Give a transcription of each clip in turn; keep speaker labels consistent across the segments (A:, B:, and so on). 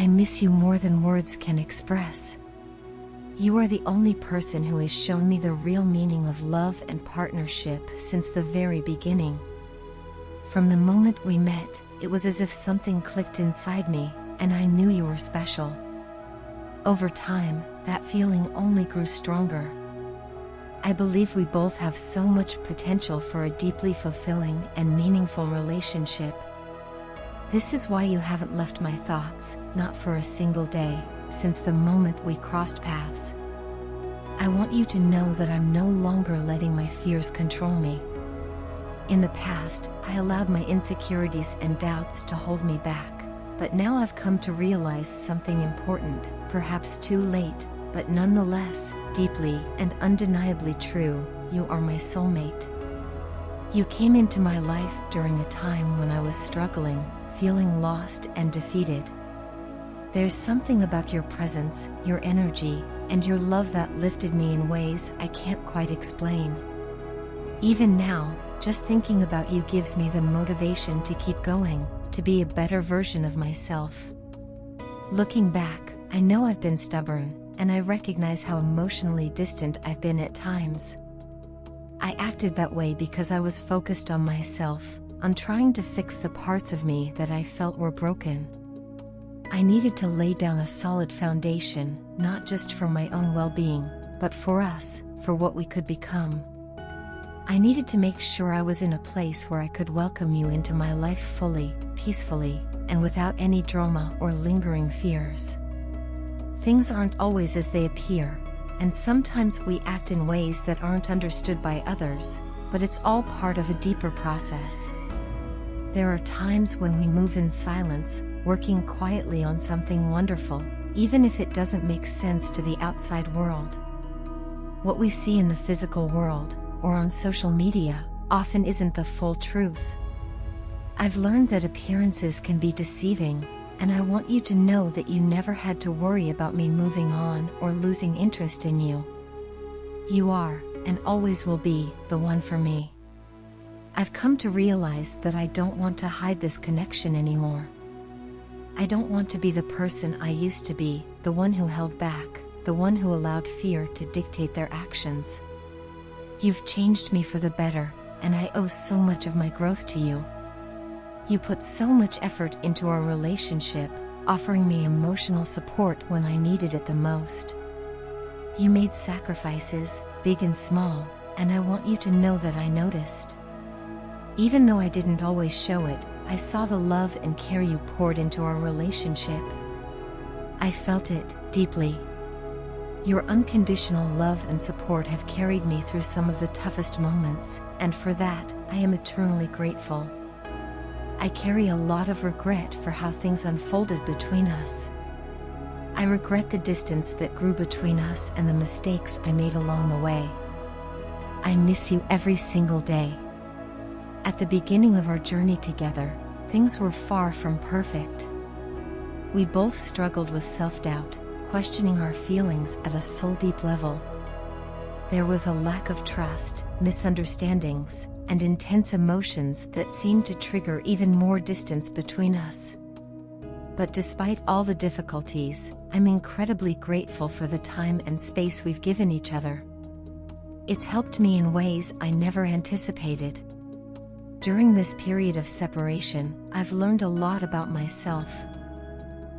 A: I miss you more than words can express. You are the only person who has shown me the real meaning of love and partnership since the very beginning. From the moment we met, it was as if something clicked inside me, and I knew you were special. Over time, that feeling only grew stronger. I believe we both have so much potential for a deeply fulfilling and meaningful relationship. This is why you haven't left my thoughts, not for a single day, since the moment we crossed paths. I want you to know that I'm no longer letting my fears control me. In the past, I allowed my insecurities and doubts to hold me back, but now I've come to realize something important, perhaps too late, but nonetheless, deeply and undeniably true: you are my soulmate. You came into my life during a time when I was struggling, feeling lost and defeated. There's something about your presence, your energy, and your love that lifted me in ways I can't quite explain. Even now, just thinking about you gives me the motivation to keep going, to be a better version of myself. Looking back, I know I've been stubborn, and I recognize how emotionally distant I've been at times. I acted that way because I was focused on myself, on trying to fix the parts of me that I felt were broken. I needed to lay down a solid foundation, not just for my own well-being, but for us, for what we could become. I needed to make sure I was in a place where I could welcome you into my life fully, peacefully, and without any drama or lingering fears. Things aren't always as they appear, and sometimes we act in ways that aren't understood by others, but it's all part of a deeper process. There are times when we move in silence, working quietly on something wonderful, even if it doesn't make sense to the outside world. What we see in the physical world, or on social media, often isn't the full truth. I've learned that appearances can be deceiving, and I want you to know that you never had to worry about me moving on or losing interest in you. You are, and always will be, the one for me. I've come to realize that I don't want to hide this connection anymore. I don't want to be the person I used to be, the one who held back, the one who allowed fear to dictate their actions. You've changed me for the better, and I owe so much of my growth to you. You put so much effort into our relationship, offering me emotional support when I needed it the most. You made sacrifices, big and small, and I want you to know that I noticed. Even though I didn't always show it, I saw the love and care you poured into our relationship. I felt it, deeply. Your unconditional love and support have carried me through some of the toughest moments, and for that, I am eternally grateful. I carry a lot of regret for how things unfolded between us. I regret the distance that grew between us and the mistakes I made along the way. I miss you every single day. At the beginning of our journey together, things were far from perfect. We both struggled with self-doubt, questioning our feelings at a soul-deep level. There was a lack of trust, misunderstandings, and intense emotions that seemed to trigger even more distance between us. But despite all the difficulties, I'm incredibly grateful for the time and space we've given each other. It's helped me in ways I never anticipated. During this period of separation, I've learned a lot about myself.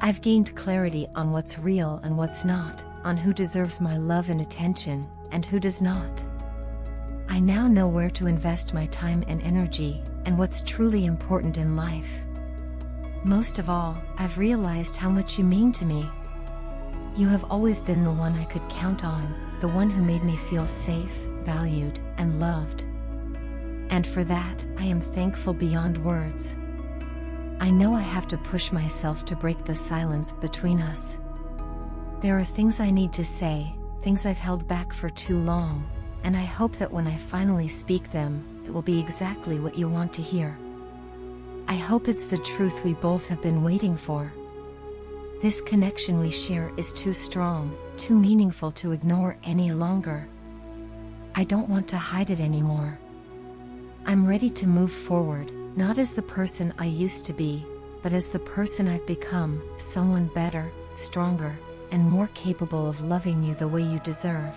A: I've gained clarity on what's real and what's not, on who deserves my love and attention, and who does not. I now know where to invest my time and energy, and what's truly important in life. Most of all, I've realized how much you mean to me. You have always been the one I could count on, the one who made me feel safe, valued, and loved. And for that, I am thankful beyond words. I know I have to push myself to break the silence between us. There are things I need to say, things I've held back for too long, and I hope that when I finally speak them, it will be exactly what you want to hear. I hope it's the truth we both have been waiting for. This connection we share is too strong, too meaningful to ignore any longer. I don't want to hide it anymore. I'm ready to move forward, not as the person I used to be, but as the person I've become, someone better, stronger, and more capable of loving you the way you deserve.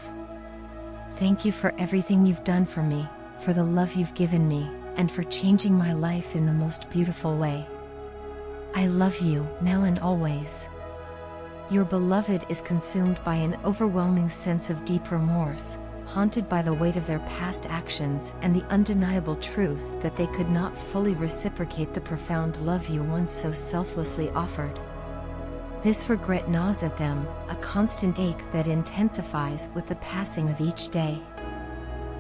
A: Thank you for everything you've done for me, for the love you've given me, and for changing my life in the most beautiful way. I love you, now and always. Your beloved is consumed by an overwhelming sense of deep remorse, haunted by the weight of their past actions and the undeniable truth that they could not fully reciprocate the profound love you once so selflessly offered. This regret gnaws at them, a constant ache that intensifies with the passing of each day.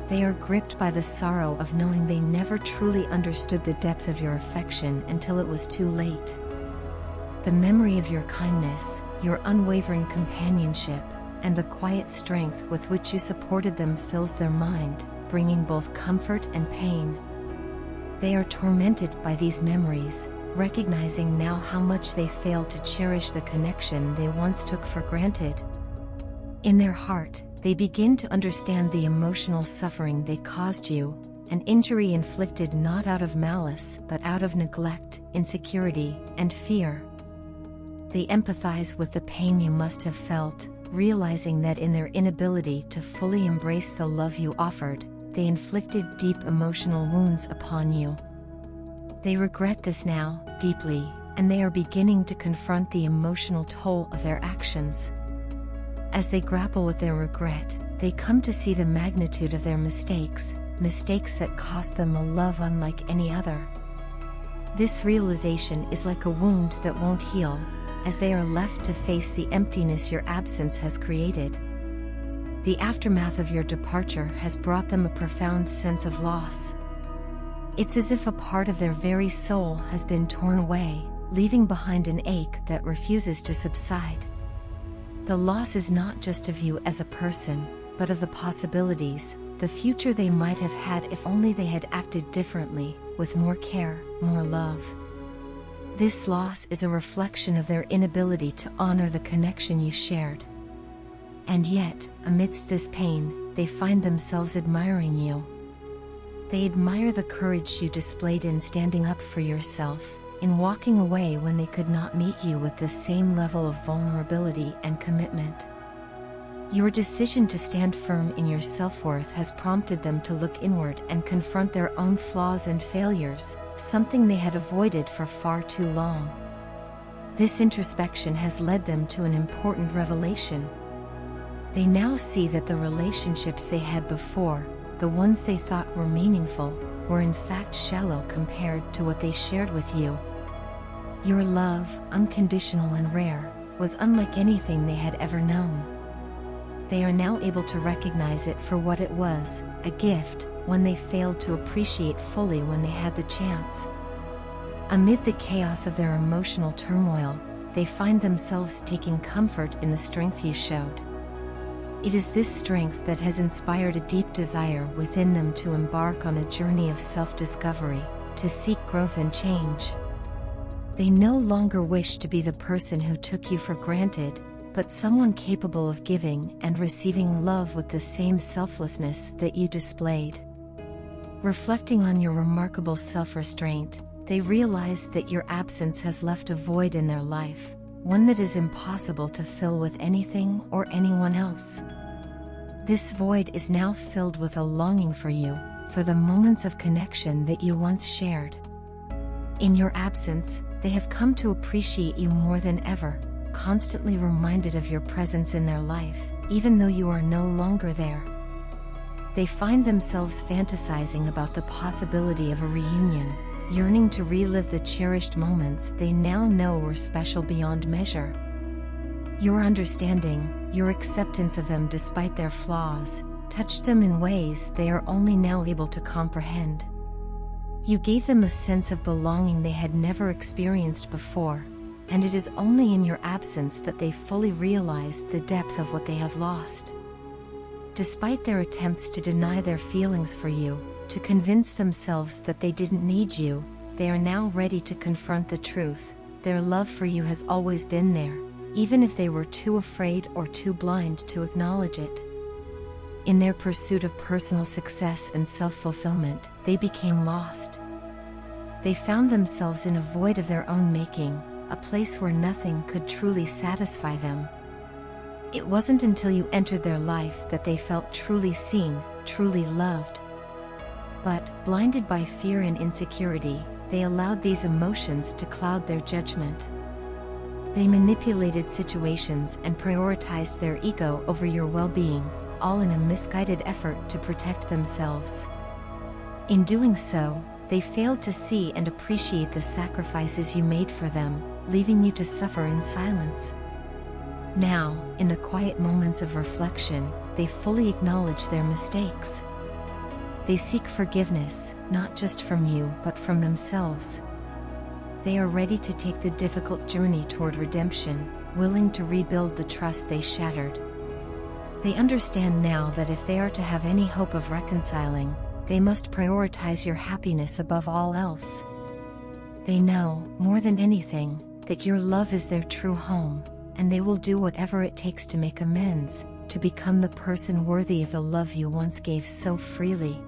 A: They are gripped by the sorrow of knowing they never truly understood the depth of your affection until it was too late. The memory of your kindness, your unwavering companionship, and the quiet strength with which you supported them fills their mind, bringing both comfort and pain. They are tormented by these memories, recognizing now how much they failed to cherish the connection they once took for granted. In their heart, they begin to understand the emotional suffering they caused you, an injury inflicted not out of malice but out of neglect, insecurity, and fear. They empathize with the pain you must have felt, realizing that in their inability to fully embrace the love you offered, they inflicted deep emotional wounds upon you. They regret this now, deeply, and they are beginning to confront the emotional toll of their actions. As they grapple with their regret, they come to see the magnitude of their mistakes that cost them a love unlike any other. This realization is like a wound that won't heal, as they are left to face the emptiness your absence has created. The aftermath of your departure has brought them a profound sense of loss. It's as if a part of their very soul has been torn away, leaving behind an ache that refuses to subside. The loss is not just of you as a person, but of the possibilities, the future they might have had if only they had acted differently, with more care, more love. This loss is a reflection of their inability to honor the connection you shared. And yet, amidst this pain, they find themselves admiring you. They admire the courage you displayed in standing up for yourself, in walking away when they could not meet you with the same level of vulnerability and commitment. Your decision to stand firm in your self-worth has prompted them to look inward and confront their own flaws and failures, something they had avoided for far too long. This introspection has led them to an important revelation. They now see that the relationships they had before, the ones they thought were meaningful, were in fact shallow compared to what they shared with you. Your love, unconditional and rare, was unlike anything they had ever known. They are now able to recognize it for what it was, a gift, one they failed to appreciate fully when they had the chance. Amid the chaos of their emotional turmoil, they find themselves taking comfort in the strength you showed. It is this strength that has inspired a deep desire within them to embark on a journey of self-discovery, to seek growth and change. They no longer wish to be the person who took you for granted, but someone capable of giving and receiving love with the same selflessness that you displayed. Reflecting on your remarkable self-restraint, they realize that your absence has left a void in their life, one that is impossible to fill with anything or anyone else. This void is now filled with a longing for you, for the moments of connection that you once shared. In your absence, they have come to appreciate you more than ever, constantly reminded of your presence in their life, even though you are no longer there. They find themselves fantasizing about the possibility of a reunion, yearning to relive the cherished moments they now know were special beyond measure. Your understanding, your acceptance of them despite their flaws, touched them in ways they are only now able to comprehend. You gave them a sense of belonging they had never experienced before, and it is only in your absence that they fully realize the depth of what they have lost. Despite their attempts to deny their feelings for you, to convince themselves that they didn't need you, they are now ready to confront the truth. Their love for you has always been there, even if they were too afraid or too blind to acknowledge it. In their pursuit of personal success and self-fulfillment, they became lost. they found themselves in a void of their own making, a place where nothing could truly satisfy them. It wasn't until you entered their life that they felt truly seen, truly loved. But, blinded by fear and insecurity, they allowed these emotions to cloud their judgment. They manipulated situations and prioritized their ego over your well-being, all in a misguided effort to protect themselves. In doing so, they failed to see and appreciate the sacrifices you made for them, leaving you to suffer in silence. Now, in the quiet moments of reflection, they fully acknowledge their mistakes. They seek forgiveness, not just from you but from themselves. They are ready to take the difficult journey toward redemption, willing to rebuild the trust they shattered. They understand now that if they are to have any hope of reconciling, they must prioritize your happiness above all else. They know, more than anything, that your love is their true home, and they will do whatever it takes to make amends, to become the person worthy of the love you once gave so freely.